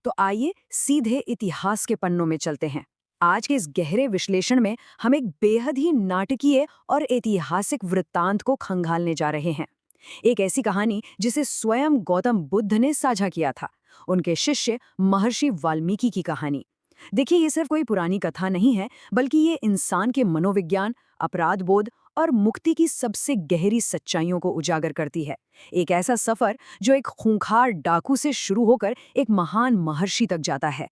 तो आइए सीधे इतिहास के पन्नों में चलते हैं। आज के इस गहरे विश्लेषण में हम एक बेहद ही नाटकीय और ऐतिहासिक वृत्तांत को खंगालने जा रहे हैं। एक ऐसी कहानी जिसे स्वयं गौतम बुद्ध ने साझा किया था, उनके शिष्य महर्षि वाल्मीकि की कहानी। देखिए, ये सिर्फ कोई पुरानी कथा नहीं है, बल्कि ये इंसान के मनोविज्ञान, अपराध बोध और मुक्ति की सबसे गहरी सच्चाइयों को उजागर करती है। एक ऐसा सफर जो एक खूंखार डाकू से शुरू होकर एक महान महर्षि तक जाता है।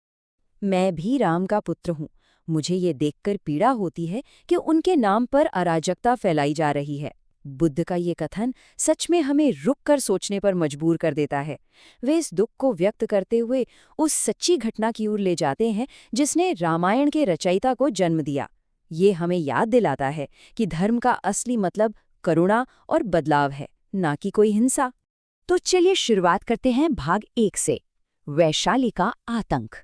मैं भी राम का पुत्र हूँ। मुझे ये देखकर पीड़ा होती है कि उनके नाम पर अराजकता फैलाई जा रही है। बुद्ध का ये कथन सच में हमें रुक कर सोचने पर मजबूर कर देता है। वे इस दुख को व्यक्त करते हुए उस सच्ची घटना की ओर ले जाते हैं जिसने रामायण के रचयिता को जन्म दिया। ये हमें याद दिलाता है कि धर्म का असली मतलब करुणा और बदलाव है, ना कि कोई हिंसा। तो चलिए शुरुआत करते हैं भाग 1 से, वैशाली का आतंक।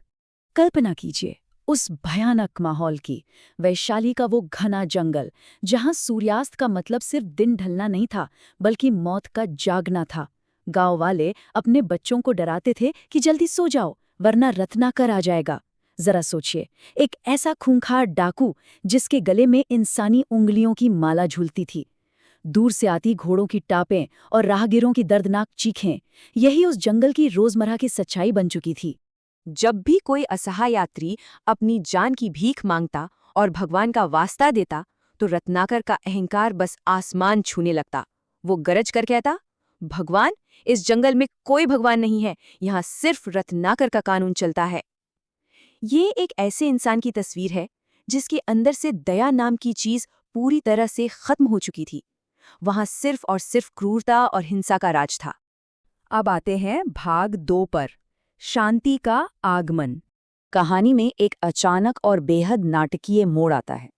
कल्पना कीजिए उस भयानक माहौल की। वैशाली का वो घना जंगल, जहां सूर्यास्त का मतलब सिर्फ दिन ढलना नहीं था, बल्कि मौत का जागना था। गांव वाले अपने बच्चों को डराते थे कि जल्दी सो जाओ, वरना रत्नाकर आ जाएगा। जरा सोचिए, एक ऐसा खूंखार डाकू जिसके गले में इंसानी उंगलियों की माला झूलती थी। दूर से आती घोड़ों की टापें और राहगीरों की दर्दनाक चीखें, यही उस जंगल की रोजमर्रा की सच्चाई बन चुकी थी। जब भी कोई असहाय यात्री अपनी जान की भीख मांगता और भगवान का वास्ता देता, तो रत्नाकर का अहंकार बस आसमान छूने लगता। वो गरज कर कहता, भगवान, इस जंगल में कोई भगवान नहीं है, यहाँ सिर्फ रत्नाकर का कानून चलता है। ये एक ऐसे इंसान की तस्वीर है जिसके अंदर से दया नाम की चीज पूरी तरह से खत्म हो चुकी थी। वहां सिर्फ और सिर्फ क्रूरता और हिंसा का राज था। अब आते हैं भाग 2 पर, शांति का आगमन। कहानी में एक अचानक और बेहद नाटकीय मोड़ आता है।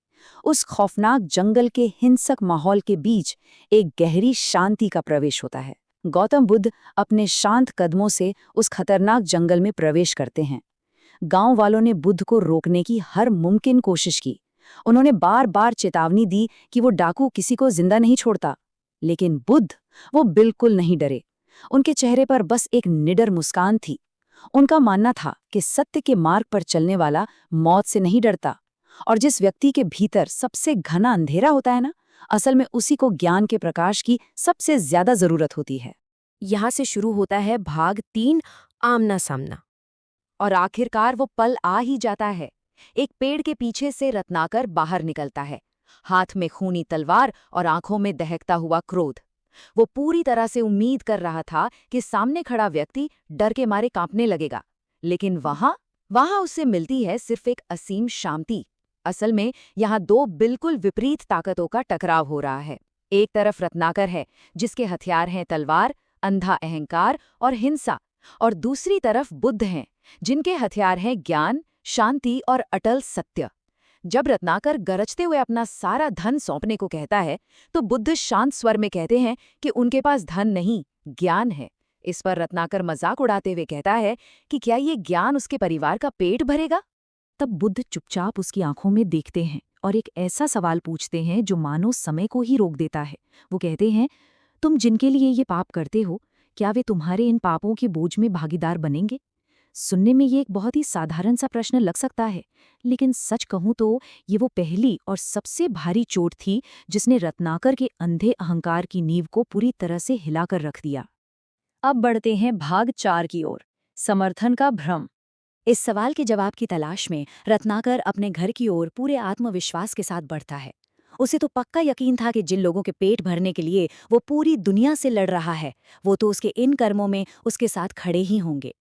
उस खौफनाक जंगल के हिंसक माहौल के बीच एक गहरी शांति का प्रवेश होता है। गौतम बुद्ध अपने शांत कदमों से उस खतरनाक जंगल में प्रवेश करते हैं। गांव वालों ने बुद्ध को रोकने की हर मुमकिन कोशिश की। उन्होंने बार बार चेतावनी दी कि वो डाकू किसी को जिंदा नहीं छोड़ता। लेकिन बुद्ध, वो बिल्कुल नहीं डरे। उनके चेहरे पर बस एक निडर मुस्कान थी। उनका मानना था कि सत्य के मार्ग पर चलने वाला मौत से नहीं डरता, और जिस व्यक्ति के भीतर सबसे घना अंधेरा होता है ना, असल में उसी को ज्ञान के प्रकाश की सबसे ज्यादा जरूरत होती है। यहाँ से शुरू होता है भाग 3, आमना सामना। और आखिरकार वो पल आ ही जाता है। एक पेड़ के पीछे से रत्नाकर बाहर निकलता है, हाथ में खूनी तलवार और आंखों में दहकता हुआ क्रोध। वो पूरी तरह से उम्मीद कर रहा था कि सामने खड़ा व्यक्ति डर के मारे कांपने लगेगा, लेकिन वहां उससे मिलती है सिर्फ एक असीम शांति। असल में यहाँ दो बिल्कुल विपरीत ताकतों का टकराव हो रहा है। एक तरफ रत्नाकर है, जिसके हथियार हैं तलवार, अंधा अहंकार और हिंसा, और दूसरी तरफ बुद्ध हैं, जिनके हथियार हैं ज्ञान, शांति और अटल सत्य। जब रत्नाकर गरजते हुए अपना सारा धन सौंपने को कहता है, तो बुद्ध शांत स्वर में कहते हैं कि उनके पास धन नहीं, ज्ञान है। इस पर रत्नाकर मजाक उड़ाते हुए कहता है कि क्या ये ज्ञान उसके परिवार का पेट भरेगा? तब बुद्ध चुपचाप उसकी आंखों में देखते हैं और एक ऐसा सवाल पूछते हैं जो मानो समय को ही रोक देता है। वो कहते हैं, तुम जिनके लिए ये पाप करते हो, क्या वे तुम्हारे इन पापों के बोझ में भागीदार बनेंगे? सुनने में ये एक बहुत ही साधारण सा प्रश्न लग सकता है, लेकिन सच कहूं तो ये वो पहली और सबसे भारी चोट थी जिसने रत्नाकर के अंधे अहंकार की नींव को पूरी तरह से हिलाकर रख दिया। अब बढ़ते हैं भाग 4 की ओर, समर्थन का भ्रम। इस सवाल के जवाब की तलाश में रत्नाकर अपने घर की ओर पूरे आत्मविश्वास के साथ बढ़ता है। उसे तो पक्का यकीन था कि जिन लोगों के पेट भरने के लिए वो पूरी दुनिया से लड़ रहा है, वो तो उसके इन कर्मों में उसके साथ खड़े ही होंगे।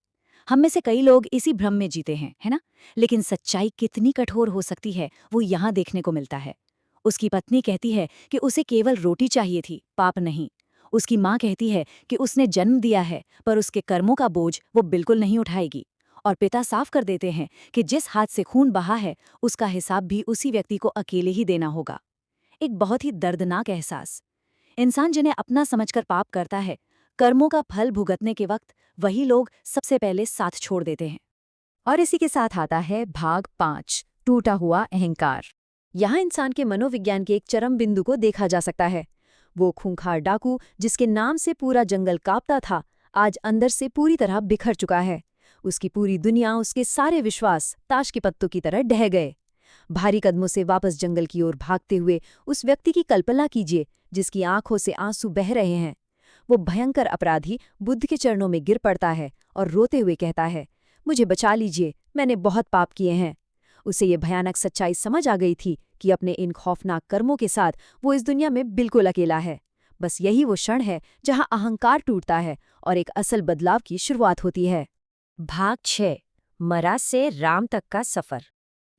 हम में से कई लोग इसी भ्रम में जीते हैं, है ना? लेकिन सच्चाई कितनी कठोर हो सकती है, वो यहाँ देखने को मिलता है। उसकी पत्नी कहती है कि उसे केवल रोटी चाहिए थी, पाप नहीं। उसकी माँ कहती है कि उसने जन्म दिया है, पर उसके कर्मों का बोझ वो बिल्कुल नहीं उठाएगी। और पिता साफ कर देते हैं कि जिस हाथ से खून बहा है, उसका हिसाब भी उसी व्यक्ति को अकेले ही देना होगा। एक बहुत ही दर्दनाक एहसास। इंसान जिन्हें अपना समझकर पाप करता है, कर्मों का फल भुगतने के वक्त वही लोग सबसे पहले साथ छोड़ देते हैं। और इसी के साथ आता है भाग 5, टूटा हुआ अहंकार। यहाँ इंसान के मनोविज्ञान के एक चरम बिंदु को देखा जा सकता है। वो खूंखार डाकू जिसके नाम से पूरा जंगल कांपता था, आज अंदर से पूरी तरह बिखर चुका है। उसकी पूरी दुनिया, उसके सारे विश्वास ताश के पत्तों की तरह ढह गए। भारी कदमों से वापस जंगल की ओर भागते हुए उस व्यक्ति की कल्पना कीजिए जिसकी आंखों से आंसू बह रहे हैं। वो भयंकर अपराधी बुद्ध के चरणों में गिर पड़ता है और रोते हुए कहता है, मुझे बचा लीजिए, मैंने बहुत पाप किए हैं। उसे ये भयानक सच्चाई समझ आ गई थी कि अपने इन खौफनाक कर्मों के साथ वो इस दुनिया में बिल्कुल अकेला है। बस यही वो क्षण है जहां अहंकार टूटता है और एक असल बदलाव की शुरुआत होती है। भाग 6 मरा से राम तक का सफर।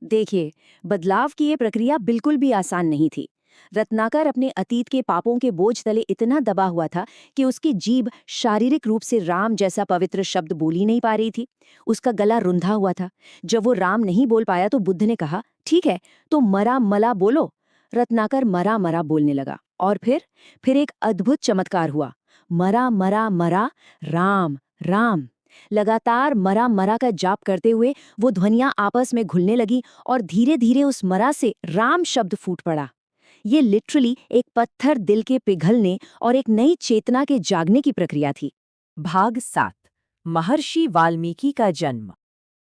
देखिए, बदलाव की ये प्रक्रिया बिल्कुल भी आसान नहीं थी। रत्नाकर अपने अतीत के पापों के बोझ तले इतना दबा हुआ था कि उसकी जीभ शारीरिक रूप से राम जैसा पवित्र शब्द बोल ही नहीं पा रही थी। उसका गला रुंधा हुआ था। जब वो राम नहीं बोल पाया तो बुद्ध ने कहा, ठीक है, तो मरा मला बोलो। रत्नाकर मरा मरा बोलने लगा और फिर एक अद्भुत चमत्कार हुआ। मरा मरा मरा, राम राम। लगातार मरा मरा का जाप करते हुए वो ध्वनियां आपस में घुलने लगी और धीरे धीरे उस मरा से राम शब्द फूट पड़ा। ये लिटरली एक पत्थर दिल के पिघलने और एक नई चेतना के जागने की प्रक्रिया थी। भाग 7 महर्षि वाल्मीकि का जन्म।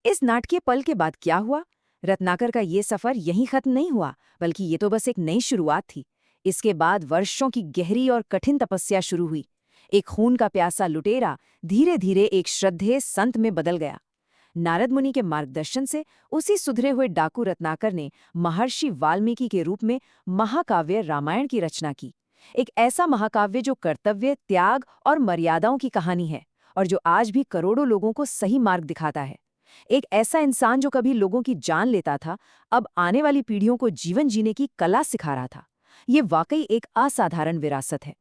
इस नाटकीय पल के बाद क्या हुआ? रत्नाकर का ये सफर यहीं खत्म नहीं हुआ, बल्कि ये तो बस एक नई शुरुआत थी। इसके बाद वर्षों की गहरी और कठिन तपस्या शुरू हुई। एक खून का प्यासा लुटेरा धीरे धीरे एक श्रद्धेय संत में बदल गया। नारद मुनि के मार्गदर्शन से उसी सुधरे हुए डाकू रत्नाकर ने महर्षि वाल्मीकि के रूप में महाकाव्य रामायण की रचना की। एक ऐसा महाकाव्य जो कर्तव्य, त्याग और मर्यादाओं की कहानी है और जो आज भी करोड़ों लोगों को सही मार्ग दिखाता है। एक ऐसा इंसान जो कभी लोगों की जान लेता था, अब आने वाली पीढ़ियों को जीवन जीने की कला सिखा रहा था। ये वाकई एक असाधारण विरासत है।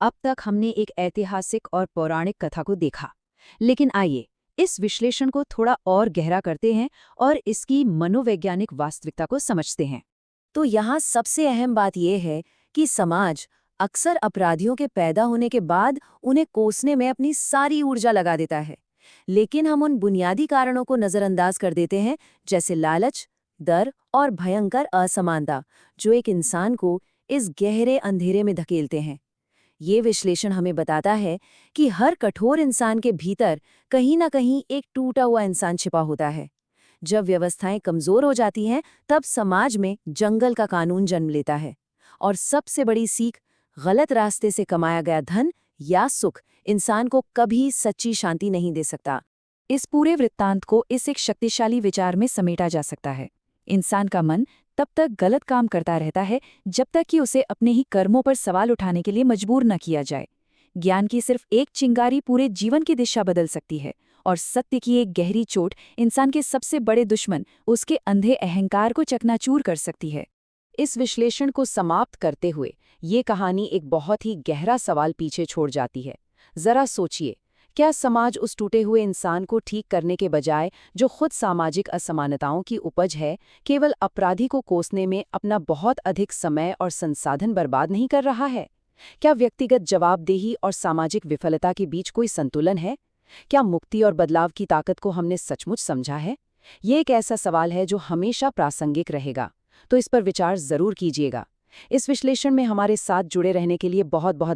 अब तक हमने एक ऐतिहासिक और पौराणिक कथा को देखा, लेकिन आइए इस विश्लेषण को थोड़ा और गहरा करते हैं और इसकी मनोवैज्ञानिक वास्तविकता को समझते हैं। तो यहाँ सबसे अहम बात यह है कि समाज अक्सर अपराधियों के पैदा होने के बाद उन्हें कोसने में अपनी सारी ऊर्जा लगा देता है, लेकिन हम उन बुनियादी कारणों को नज़रअंदाज कर देते हैं, जैसे लालच, डर और भयंकर असमानता, जो एक इंसान को इस गहरे अंधेरे में धकेलते हैं। ये विश्लेषण हमें बताता है कि हर कठोर इंसान के भीतर कहीं ना कहीं एक टूटा हुआ इंसान छिपा होता है। जब व्यवस्थाएं कमजोर हो जाती हैं, तब समाज में जंगल का कानून जन्म लेता है। और सबसे बड़ी सीख, गलत रास्ते से कमाया गया धन या सुख इंसान को कभी सच्ची शांति नहीं दे सकता। इस पूरे वृत्तांत को इस एक शक्तिशाली विचार में समेटा जा सकता है। इंसान का मन तब तक गलत काम करता रहता है जब तक कि उसे अपने ही कर्मों पर सवाल उठाने के लिए मजबूर न किया जाए। ज्ञान की सिर्फ एक चिंगारी पूरे जीवन की दिशा बदल सकती है, और सत्य की एक गहरी चोट इंसान के सबसे बड़े दुश्मन, उसके अंधे अहंकार को चकनाचूर कर सकती है। इस विश्लेषण को समाप्त करते हुए ये कहानी एक बहुत ही गहरा सवाल पीछे छोड़ जाती है। जरा सोचिए, क्या समाज उस टूटे हुए इंसान को ठीक करने के बजाय, जो खुद सामाजिक असमानताओं की उपज है, केवल अपराधी को कोसने में अपना बहुत अधिक समय और संसाधन बर्बाद नहीं कर रहा है? क्या व्यक्तिगत जवाबदेही और सामाजिक विफलता के बीच कोई संतुलन है? क्या मुक्ति और बदलाव की ताकत को हमने सचमुच समझा है? ये एक ऐसा सवाल है जो हमेशा प्रासंगिक रहेगा, तो इस पर विचार जरूर कीजिएगा। इस विश्लेषण में हमारे साथ जुड़े रहने के लिए बहुत बहुत